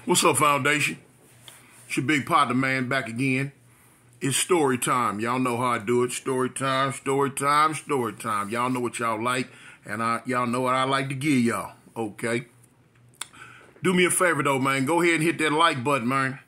What's up, Foundation? It's your big partner, man, back again. It's story time. Y'all know how I do it. Story time, story time, story time. Y'all know what y'all like, and y'all know what I like to give y'all, okay? Do me a favor, though, man. Go ahead and hit that like button, man.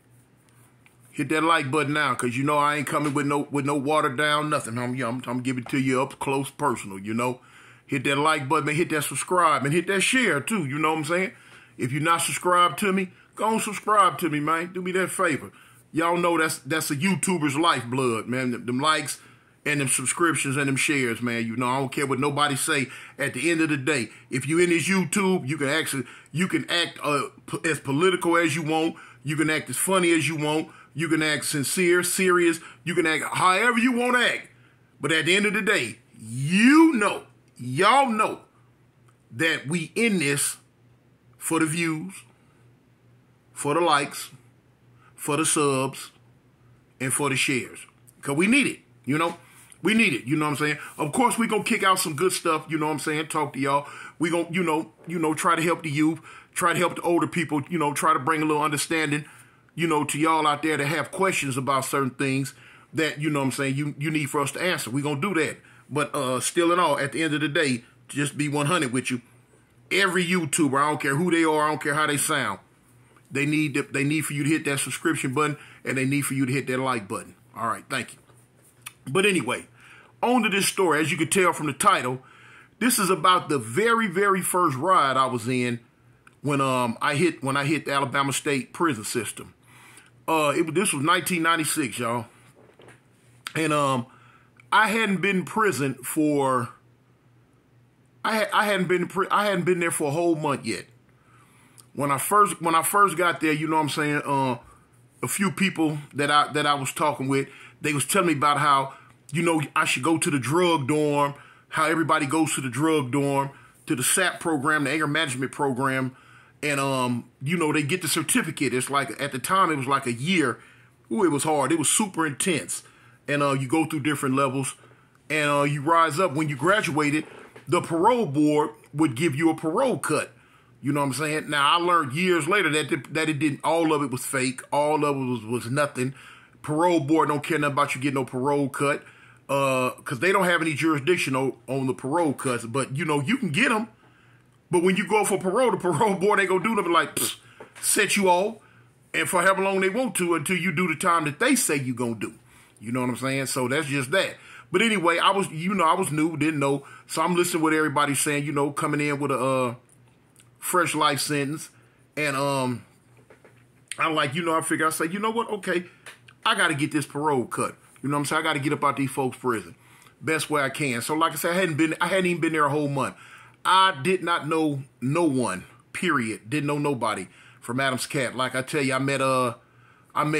Hit that like button now, because you know I ain't coming with no watered down nothing. I'm giving it to you up close personal, you know? Hit that like button, man. Hit that subscribe, and hit that share, too, you know what I'm saying? If you're not subscribed to me, go and subscribe to me, man. Do me that favor. Y'all know that's a YouTuber's lifeblood, man. Them likes and them subscriptions and them shares, man. You know, I don't care what nobody say. At the end of the day, if you in this YouTube, you can act as political as you want. You can act as funny as you want. You can act sincere, serious. You can act however you want to act. But at the end of the day, y'all know that we in this for the views, for the likes, for the subs, and for the shares. Because we need it, you know? We need it, you know what I'm saying? Of course, we going to kick out some good stuff, you know what I'm saying? Talk to y'all. We going to, try to help the youth, try to help the older people, try to bring a little understanding, to y'all out there that have questions about certain things that, you know what I'm saying, you need for us to answer. We going to do that. But still in all, at the end of the day, just be 100 with you. Every YouTuber, I don't care who they are, I don't care how they sound, they need for you to hit that subscription button, and they need for you to hit that like button. All right, thank you. But anyway, on to this story. As you can tell from the title, this is about the very, very first riot I was in when I hit the Alabama State prison system. This was 1996, y'all, and I hadn't been in prison for. I hadn't been there for a whole month yet. When I first got there, you know what I'm saying, a few people that I was talking with, they was telling me about how, I should go to the drug dorm, how everybody goes to the drug dorm, to the SAP program, the anger management program, and they get the certificate. It's like, at the time it was like a year. Ooh, it was hard. It was super intense. And you go through different levels, and you rise up. When you graduated, the parole board would give you a parole cut. You know what I'm saying? Now, I learned years later that it didn't, all of it was fake. All of it was nothing. Parole board don't care nothing about you getting no parole cut because they don't have any jurisdiction on the parole cuts. But, you can get them. But when you go for parole, the parole board ain't going to do nothing like set you off and for however long they want to until you do the time that they say you're going to do. You know what I'm saying? So that's just that. But anyway, I was new, didn't know. So I'm listening to what everybody's saying, coming in with a fresh life sentence. And I'm like, I figure, I say, you know what? Okay, I got to get this parole cut. You know what I'm saying? I got to get up out these folks' prison best way I can. So like I said, I hadn't even been there a whole month. I did not know no one, period. Didn't know nobody from Adams Cat. Like I tell you, I met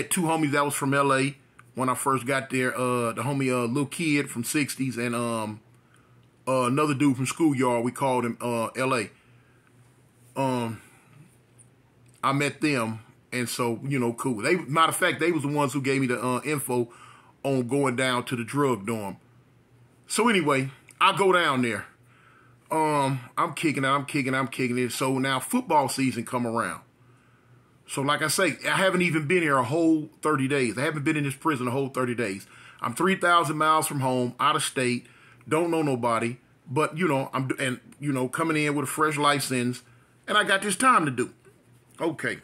two homies that was from L.A. when I first got there. The homie, little kid from 60s, and another dude from Schoolyard. We called him L.A. I met them, and so, cool. Matter of fact, they was the ones who gave me the info on going down to the drug dorm. So anyway, I go down there. I'm kicking it. So now football season come around. So like I say, I haven't even been here a whole 30 days. I haven't been in this prison a whole 30 days. I'm 3,000 miles from home, out of state, don't know nobody, but I'm coming in with a fresh license, and I got this time to do. Okay.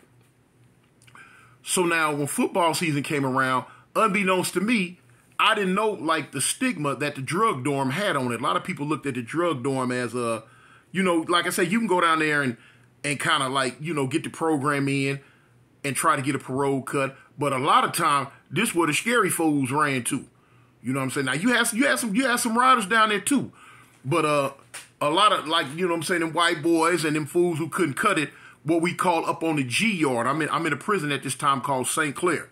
So now when football season came around, unbeknownst to me, I didn't know like the stigma that the drug dorm had on it. A lot of people looked at the drug dorm as like I said, you can go down there and kind of like, get the program in and try to get a parole cut. But a lot of time, this where the scary fools ran to. You know what I'm saying? Now you had some riders down there too. But a lot of them white boys and them fools who couldn't cut it, what we call up on the G yard. I'm in a prison at this time called St. Clair.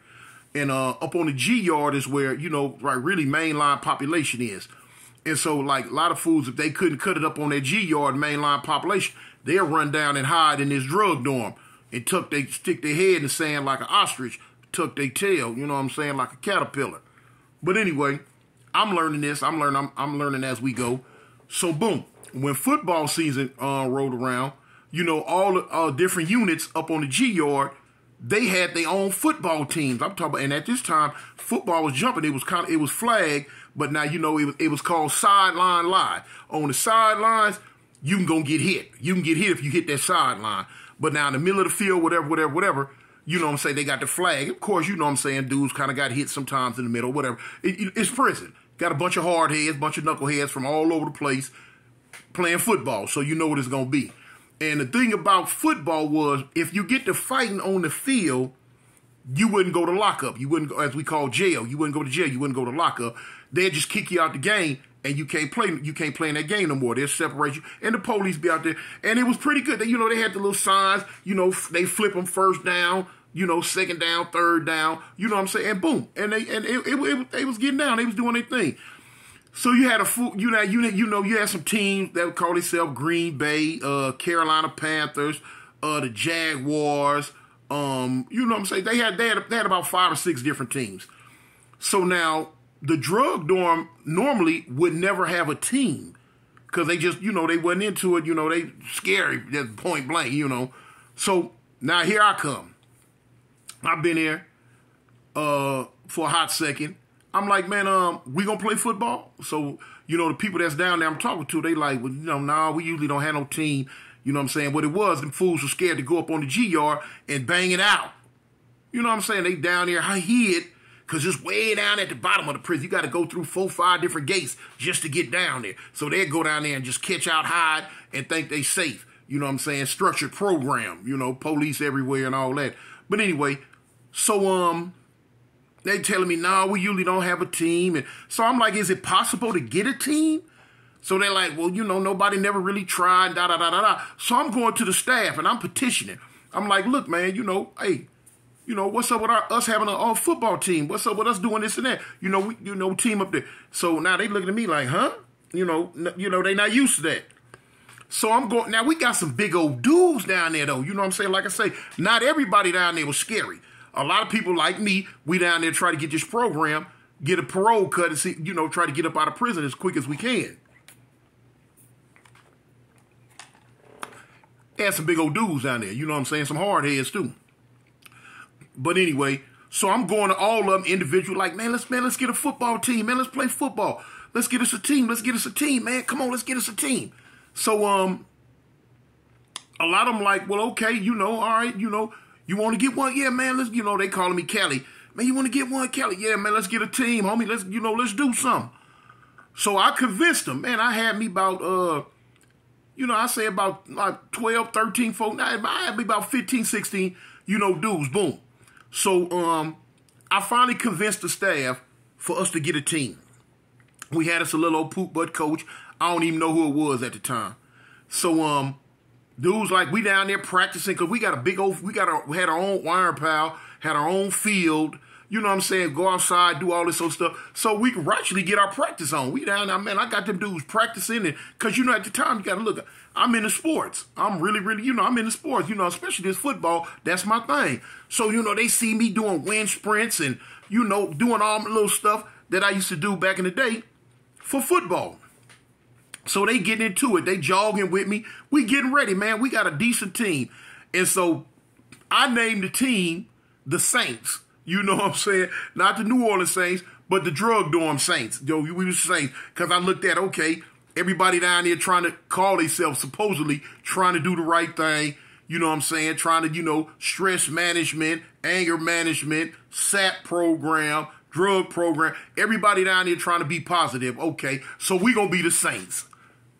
And up on the G yard is where, really mainline population is. And so like a lot of fools, if they couldn't cut it up on that G yard mainline population, they'll run down and hide in this drug dorm and stick their head in the sand like an ostrich, tuck their tail, you know what I'm saying, like a caterpillar. But anyway, I'm learning this. I'm learning as we go. So boom, when football season rolled around, all the different units up on the G yard, they had their own football teams. I'm talking about, and at this time, football was jumping. It was flag, but now it was called sideline live. On the sidelines, you can go get hit. You can get hit if you hit that sideline. But now in the middle of the field, whatever, you know what I'm saying, they got the flag. Of course, you know what I'm saying, dudes kind of got hit sometimes in the middle, whatever. It's prison. Got a bunch of hard heads, bunch of knuckleheads from all over the place playing football, so you know what it's going to be. And the thing about football was, if you get to fighting on the field, you wouldn't go to lockup. You wouldn't go, as we call jail. You wouldn't go to jail. You wouldn't go to lockup. They'd just kick you out the game, and you can't play. You can't play in that game no more. They'll separate you, and the police be out there. And it was pretty good. They had the little signs. They flip them first down. Second down, third down. You know what I'm saying? And boom, and they was getting down. They was doing their thing. So you had you had some teams that would call themselves Green Bay, Carolina Panthers, the Jaguars. You know what I'm saying? They had about 5 or 6 different teams. So now the drug dorm normally would never have a team because they just they wasn't into it. They scary, just point blank. So now here I come. I've been here for a hot second. I'm like, man, we gonna play football? So, the people that's down there I'm talking to, they like, well, nah, we usually don't have no team. You know what I'm saying? What it was, them fools were scared to go up on the G-yard and bang it out. You know what I'm saying? They down there hid, because it's way down at the bottom of the prison. You got to go through 4 or 5 different gates just to get down there. So they'd go down there and just catch out, hide, and think they safe. You know what I'm saying? Structured program, police everywhere and all that. But anyway, so, they telling me, no, we usually don't have a team. And so I'm like, is it possible to get a team? So they're like, well, nobody never really tried, da-da-da-da-da. So I'm going to the staff, and I'm petitioning. I'm like, look, man, hey, what's up with us having a football team? What's up with us doing this and that? We team up there. So now they looking at me like, huh? They not used to that. So I'm going, now we got some big old dudes down there, though. You know what I'm saying? Like I say, not everybody down there was scary. A lot of people like me, we down there try to get this program, get a parole cut, and see, try to get up out of prison as quick as we can. Had some big old dudes down there, you know what I'm saying? Some hard heads too. But anyway, so I'm going to all of them individual, like, man, let's get a football team, man, let's play football. Let's get us a team, man. Come on, let's get us a team. So a lot of them like, well, okay, all right, you want to get one? Yeah, man, let's, they calling me Kelly. Man, you want to get one, Kelly? Yeah, man, let's get a team, homie. Let's do something. So I convinced them, man. I had me about, I say about like 12, 13 folks. I had me about 15, 16, dudes, boom. So I finally convinced the staff for us to get a team. We had us a little old poop butt coach. I don't even know who it was at the time. So, dudes like we down there practicing because we got a big old, we had our own wire pile, had our own field, you know what I'm saying, go outside, do all this sort of stuff. So we could actually get our practice on. We down there, man, I got them dudes practicing and because, at the time you got to look, I'm in the sports. I'm really, I'm in the sports, especially this football. That's my thing. So, they see me doing wind sprints and, doing all my little stuff that I used to do back in the day for football. So they getting into it. They jogging with me. We getting ready, man. We got a decent team. And so I named the team the Saints. You know what I'm saying? Not the New Orleans Saints, but the drug dorm Saints. We were Saints. Because I looked at, okay, everybody down there trying to call themselves supposedly trying to do the right thing. You know what I'm saying? Trying to, stress management, anger management, SAP program, drug program. Everybody down there trying to be positive. Okay, so we going to be the Saints.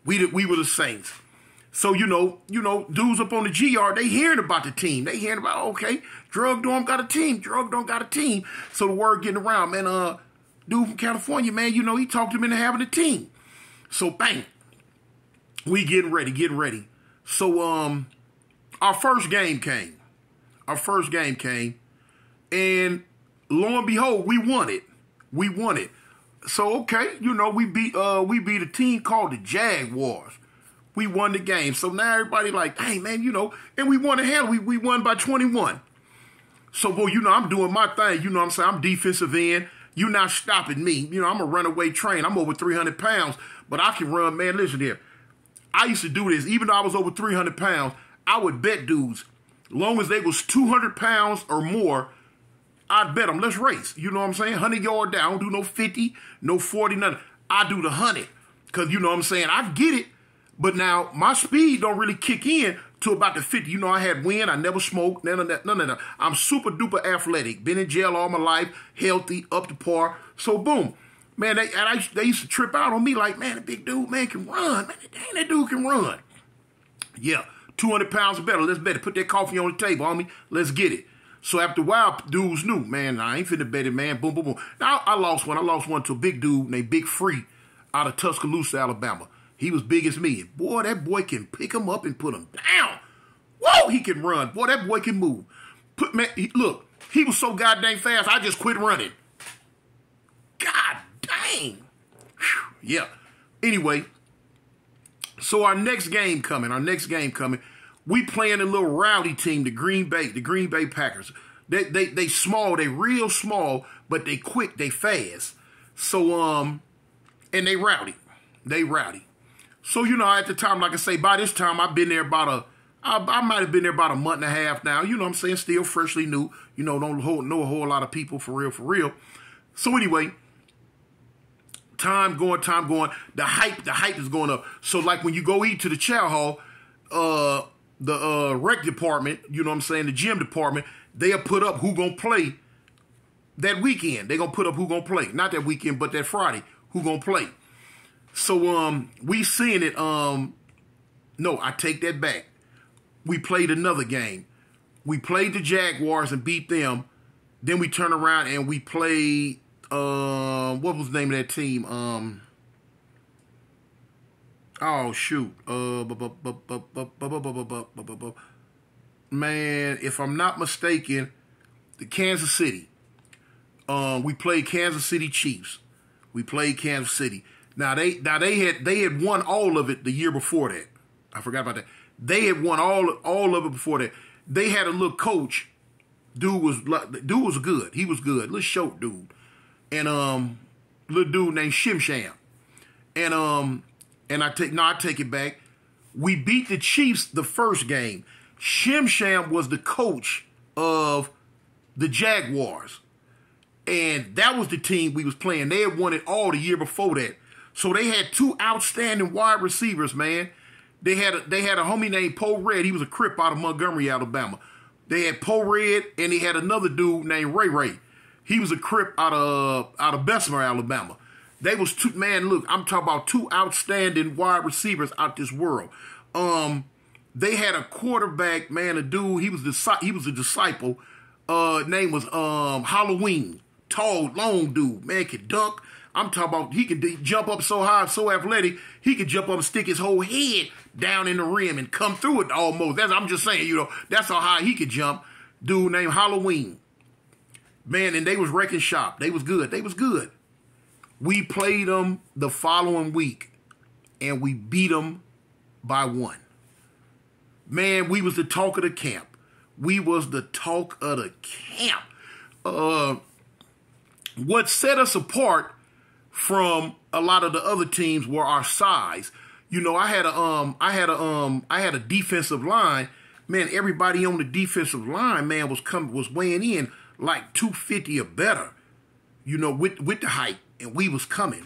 We were the Saints. So, dudes up on the G-Yard, they hearing about the team. They hearing about, okay, drug dorm got a team. Drug dorm got a team. So the word getting around, man, dude from California, man, he talked him into having a team. So, bang, we getting ready. So, our first game came. And lo and behold, we won it. So, okay, we beat a team called the Jaguars. We won the game. So now everybody like, hey, man, and we won the hell. We won by 21. So, boy, I'm doing my thing. You know what I'm saying? I'm defensive end. You're not stopping me. I'm a runaway train. I'm over 300 pounds, but I can run, man. Listen here. I used to do this. Even though I was over 300 pounds, I would bet dudes. Long as they was 200 pounds or more, I'd bet them, let's race. You know what I'm saying? 100-yard down. I don't do no 50, no 40, nothing. I do the 100. Because, you know what I'm saying, I get it. But now, my speed don't really kick in to about the 50. You know, I had wind. I never smoked. None of that. None of that. I'm super duper athletic. Been in jail all my life. Healthy. Up to par. So, boom. Man, they used to trip out on me like, man, the big dude, man, can run. Man, dang, that dude can run. Yeah. 200 pounds or better. Let's bet it. Put that coffee on the table, homie. Let's get it. So after a while, dudes knew, man, I ain't finna bet it, man. Boom, boom, boom. Now, I lost one. I lost one to a big dude named Big Free out of Tuscaloosa, Alabama. He was big as me. Boy, that boy can pick him up and put him down. Whoa, he can run. Boy, that boy can move. Look, he was so goddamn fast, I just quit running. God dang. Whew, yeah. Anyway, so our next game coming. We playing a little rowdy team, the Green Bay Packers. They small, they real small, but they quick, they fast. So, and they rowdy. So, you know, at the time, like I say, by this time, I've been there I might have been there about a month and a half now. You know what I'm saying? Still freshly new. You know, don't know a whole lot of people for real. So anyway, time going. The hype is going up. So like when you go eat to the chow hall, the rec department, you know what I'm saying, the gym department, they'll put up who gonna play that weekend. They gonna put up who gonna play. Not that weekend, but that Friday, who gonna play. So we seeing it, no, I take that back. We played another game. We played the Jaguars and beat them. Then we turn around and we played, what was the name of that team? Oh, shoot. Man, if I'm not mistaken, the Kansas City. We played Kansas City Chiefs. We played Kansas City. Now they had won all of it the year before that. I forgot about that. They had won all of it before that. They had a little coach. Dude was good. He was good. Little short dude. And little dude named Shim Sham. And I take it back. We beat the Chiefs the first game. Shim Sham was the coach of the Jaguars. And that was the team we was playing. They had won it all the year before that. So they had two outstanding wide receivers, man. They had a homie named Poe Red. He was a Crip out of Montgomery, Alabama. They had Poe Red, and they had another dude named Ray Ray. He was a Crip out of Bessemer, Alabama. They was two, man, look, I'm talking about two outstanding wide receivers out this world. They had a quarterback, man, a dude, he was a disciple. Name was Halloween. Tall, long dude, man, could dunk. I'm talking about he could jump up so high, so athletic, he could jump up and stick his whole head down in the rim and come through it almost. I'm just saying, you know, that's how high he could jump. Dude named Halloween. Man, and they was wrecking shop. They was good. We played them the following week, and we beat them by 1. Man, we was the talk of the camp. What set us apart from a lot of the other teams were our size. You know, I had a defensive line. Man, everybody on the defensive line, man, was weighing in like 250 or better. You know, with the height, and we was coming.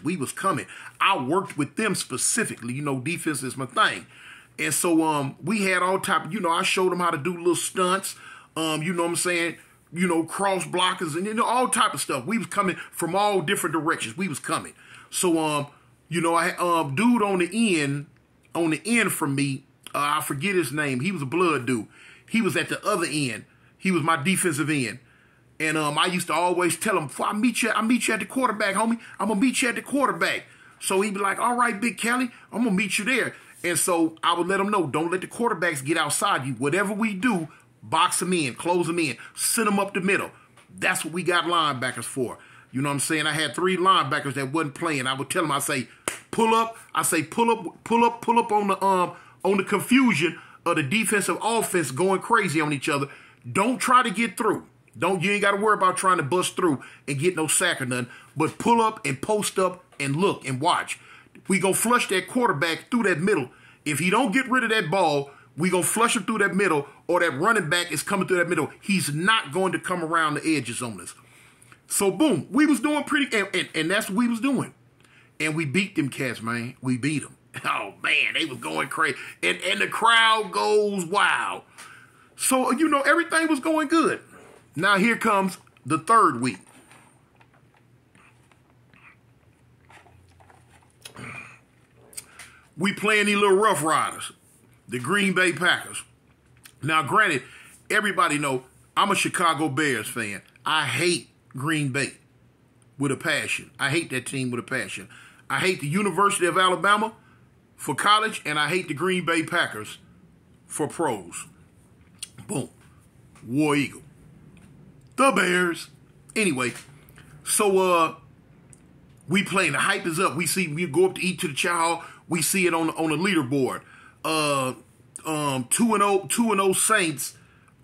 I worked with them specifically. You know, defense is my thing, and so we had all type. You know, I showed them how to do little stunts. You know what I'm saying? You know, cross blockers and, you know, all type of stuff. We was coming from all different directions. We was coming. So, you know, I dude on the end from me, I forget his name. He was a blood dude. He was at the other end. He was my defensive end. And I used to always tell him, I meet you at the quarterback, homie. I'm going to meet you at the quarterback. So he'd be like, all right, Big Kelly, I'm going to meet you there. And so I would let him know, don't let the quarterbacks get outside you. Whatever we do, box them in, close them in, send them up the middle. That's what we got linebackers for. You know what I'm saying? I had 3 linebackers that wasn't playing. I would tell them, I say, pull up on the confusion of the defensive offense going crazy on each other. Don't try to get through. You ain't got to worry about trying to bust through and get no sack or nothing. But pull up and post up and look and watch. We gonna flush that quarterback through that middle. If he don't get rid of that ball, we gonna flush him through that middle, or that running back is coming through that middle, he's not going to come around the edges on us. So, boom, we was doing pretty, and that's what we was doing. And we beat them cats, man. We beat them. Oh, man, they was going crazy. And the crowd goes wild. So, you know, everything was going good. Now, here comes the third week. We playing these little Rough Riders, the Green Bay Packers. Now, granted, everybody know I'm a Chicago Bears fan. I hate Green Bay with a passion. I hate that team with a passion. I hate the University of Alabama for college, and I hate the Green Bay Packers for pros. Boom. War Eagle. The Bears. Anyway, so we playing. The hype is up. We go up to eat to the chow hall. We see it on the leaderboard. 2-0 Saints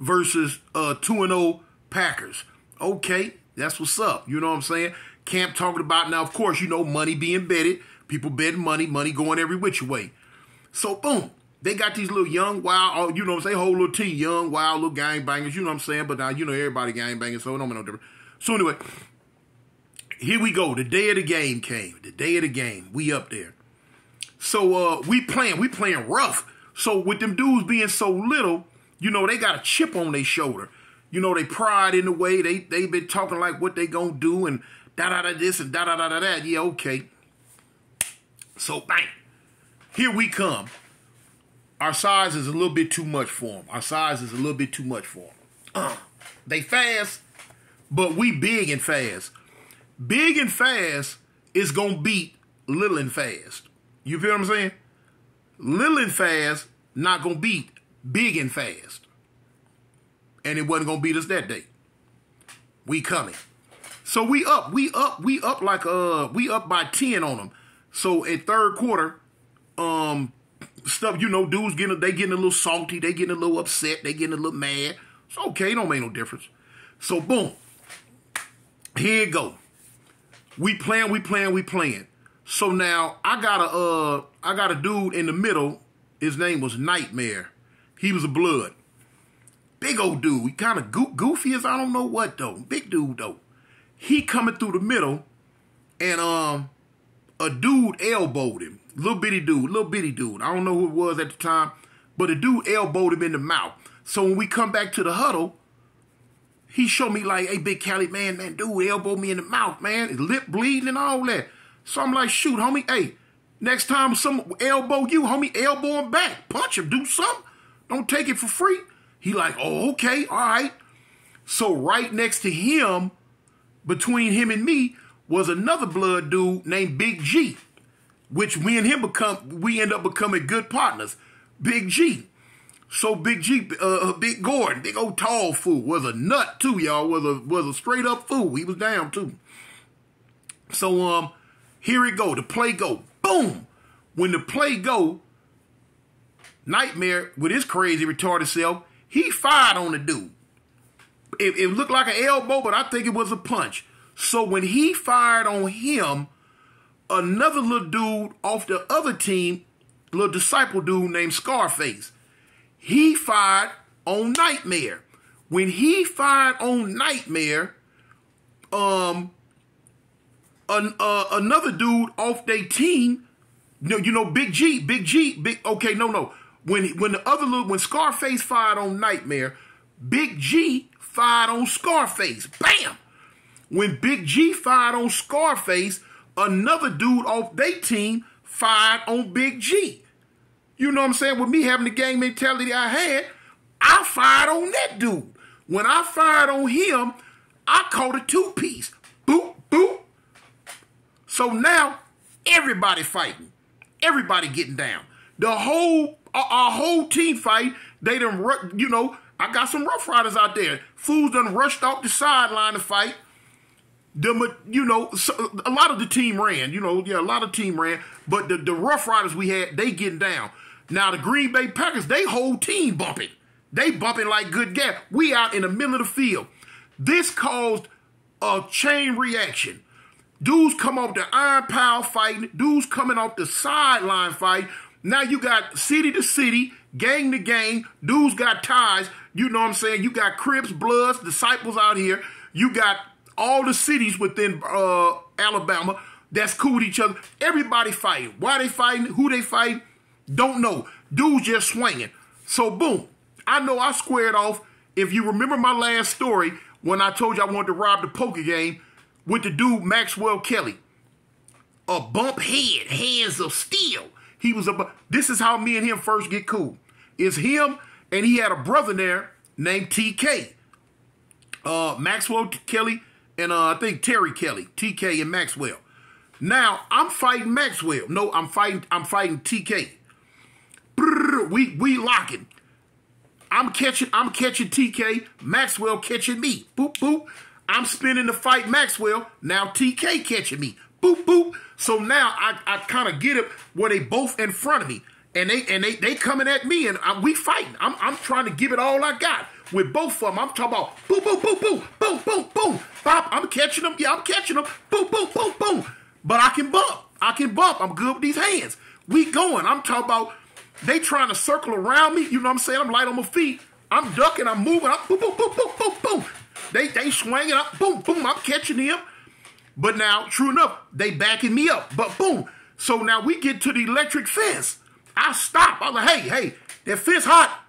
versus 2-0 Packers. Okay, that's what's up. You know what I'm saying? Camp talking about now, of course, you know, money being betted. People betting money going every which way. So, boom. They got these little young, wild, you know what I'm saying, whole little team, young, wild little gangbangers, you know what I'm saying? But now, you know, everybody gangbanging, so it don't make no difference. So, anyway, here we go. The day of the game came. The day of the game. We up there. So, we playing rough. So, with them dudes being so little, you know, they got a chip on their shoulder. You know, they pride in the way. They been talking like what they gonna do and da-da-da this and da-da-da-da-da. Yeah, okay. So, bang. Here we come. Our size is a little bit too much for them. They fast, but we big and fast. Big and fast is going to beat little and fast. You feel what I'm saying? Little and fast not going to beat big and fast. And it wasn't going to beat us that day. We coming. So we up by 10 on them. So at third quarter, stuff, you know, dudes getting a little salty, they getting a little upset, they getting a little mad. It's okay, it don't make no difference. So boom. Here it go. We playing. So now I got a dude in the middle. His name was Nightmare. He was a blood. Big old dude. He kind of goofy as I don't know what though. Big dude though. He coming through the middle, and a dude elbowed him. Little bitty dude. I don't know who it was at the time, but a dude elbowed him in the mouth. So when we come back to the huddle, he showed me like, hey, Big Cali, man, dude elbowed me in the mouth, man. His lip bleeding and all that. So I'm like, shoot, homie, hey, next time someone elbow you, homie, elbow him back. Punch him, do something. Don't take it for free. He like, oh, okay, all right. So right next to him, between him and me, was another blood dude named Big G, which we and him end up becoming good partners. Big G. So Big G, Big Gordon, big old tall fool, was a nut too, y'all. Was a straight up fool. He was down too. So here it go. The play go. Boom. When the play go, Nightmare with his crazy retarded self, he fired on the dude. It looked like an elbow, but I think it was a punch. So when he fired on him, another little dude off the other team, little disciple dude named Scarface, he fired on Nightmare. When he fired on Nightmare, another dude off their team, you know, Big G, okay, no. When Scarface fired on Nightmare, Big G fired on Scarface. Bam! When Big G fired on Scarface, another dude off their team fired on Big G. You know what I'm saying? With me having the gang mentality I had, I fired on that dude. When I fired on him, I caught a two-piece. Boop, boop. So now, everybody fighting. Everybody getting down. Our whole team fight, they done, you know, I got some Rough Riders out there. Fools done rushed off the sideline to fight. You know, a lot of the team ran. You know, yeah, a lot of team ran. But the Rough Riders we had, they getting down. Now, the Green Bay Packers, they whole team bumping. They bumping like good gas. We out in the middle of the field. This caused a chain reaction. Dudes come off the iron pile fighting. Dudes coming off the sideline fight. Now you got city to city, gang to gang. Dudes got ties. You know what I'm saying? You got Crips, Bloods, Disciples out here. You got all the cities within Alabama that's cool with each other. Everybody fighting. Why they fighting? Who they fighting? Don't know. Dudes just swinging. So boom. I know I squared off. If you remember my last story when I told you I wanted to rob the poker game with the dude Maxwell Kelly. A bump head, hands of steel. He was this is how me and him first get cool. It's him, and he had a brother there named TK. Maxwell Kelly and I think Terry Kelly. TK and Maxwell. Now I'm fighting Maxwell. No, I'm fighting TK. We locking. I'm catching TK. Maxwell catching me. Boop boop. I'm spinning to fight Maxwell. Now TK catching me. Boop boop. So now I kind of get it where they both in front of me, and they coming at me, and we fighting. I'm trying to give it all I got with both of them. I'm talking about boom boom boom boom boom boom boom. Bop. I'm catching them. Yeah, I'm catching them. Boom boom boom boom. But I can bump. I'm good with these hands. We going. I'm talking about they trying to circle around me. You know what I'm saying? I'm light on my feet. I'm ducking. I'm moving. I'm boom boom boom boom boom boom. They swinging up. Boom boom. I'm catching them. But now, true enough, they backing me up. But boom. So now we get to the electric fence. I stop. I was like, hey, that fence hot.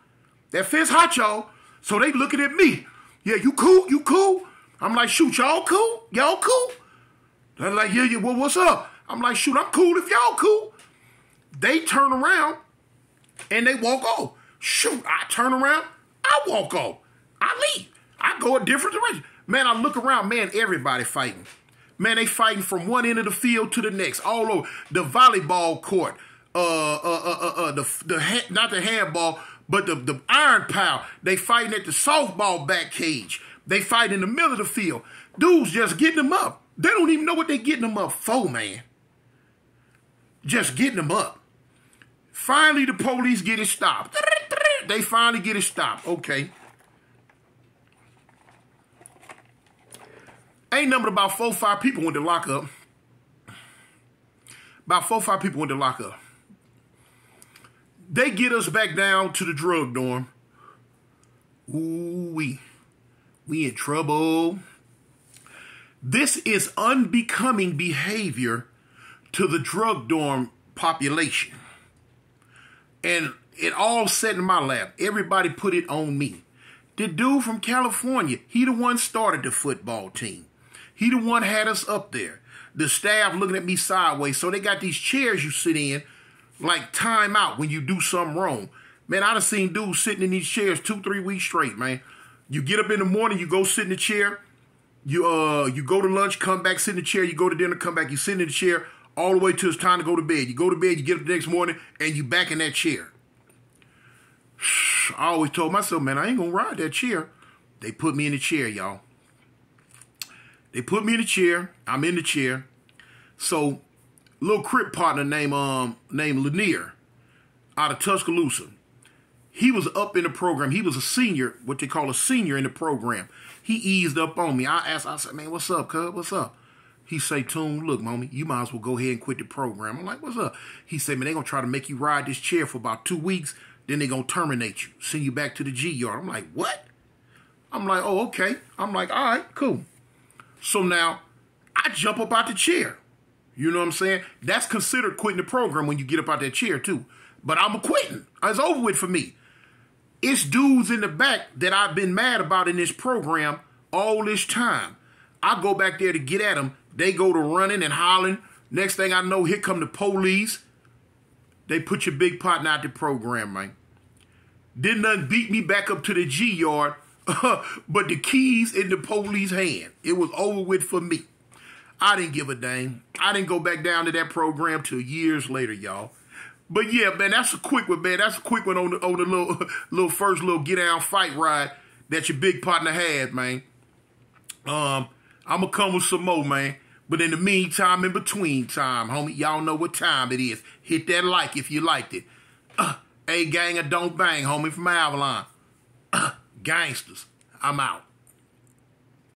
That fence hot, y'all. So they looking at me. Yeah, you cool? You cool? I'm like, shoot, y'all cool? Y'all cool? They're like, yeah, well, what's up? I'm like, shoot, I'm cool if y'all cool. They turn around and they walk off. Shoot, I turn around, I walk off. I leave. I go a different direction. Man, I look around, man, everybody fighting. Man, they fighting from one end of the field to the next, all over the volleyball court, not the handball, but the iron pile. They fighting at the softball back cage. They fight in the middle of the field. Dudes just getting them up. They don't even know what they getting them up for, man. Just getting them up. Finally, the police get it stopped. They finally get it stopped. Okay. Ain't numbered about 4 or 5 people went to lock up. About 4 or 5 people went to lock up. They get us back down to the drug dorm. Ooh, we in trouble. This is unbecoming behavior to the drug dorm population. And it all sat in my lap. Everybody put it on me. The dude from California, he the one started the football team. He the one had us up there. The staff looking at me sideways. So they got these chairs you sit in like time out when you do something wrong. Man, I done seen dudes sitting in these chairs 2-3 weeks straight, man. You get up in the morning, you go sit in the chair. You go to lunch, come back, sit in the chair. You go to dinner, come back, you sit in the chair all the way till it's time to go to bed. You go to bed, you get up the next morning, and you back in that chair. I always told myself, man, I ain't gonna ride that chair. They put me in the chair, y'all. They put me in the chair. I'm in the chair. So, little Crip partner named Lanier out of Tuscaloosa. He was up in the program. He was a senior, what they call a senior in the program. He eased up on me. I said, man, what's up, cuz? What's up? He say, Toon, look, mommy, you might as well go ahead and quit the program. I'm like, what's up? He said, man, they're going to try to make you ride this chair for about 2 weeks. Then they're going to terminate you, send you back to the G yard. I'm like, what? I'm like, oh, okay. I'm like, all right, cool. So now I jump up out the chair. You know what I'm saying? That's considered quitting the program when you get up out that chair too. But I'm quitting. It's over with for me. It's dudes in the back that I've been mad about in this program all this time. I go back there to get at them. They go to running and hollering. Next thing I know, here come the police. They put your big partner out the program, man. Didn't nothing beat me back up to the G yard, but the keys in the police hand. It was over with for me. I didn't give a dang. I didn't go back down to that program till years later, y'all. But yeah, man, that's a quick one, man. That's a quick one on the little first little get down fight ride that your big partner had, man. I'm gonna come with some more, man. But in the meantime, in between time, homie, y'all know what time it is. Hit that like if you liked it. Hey, gang, or don't bang, homie, from Avalon. Gangsters, I'm out.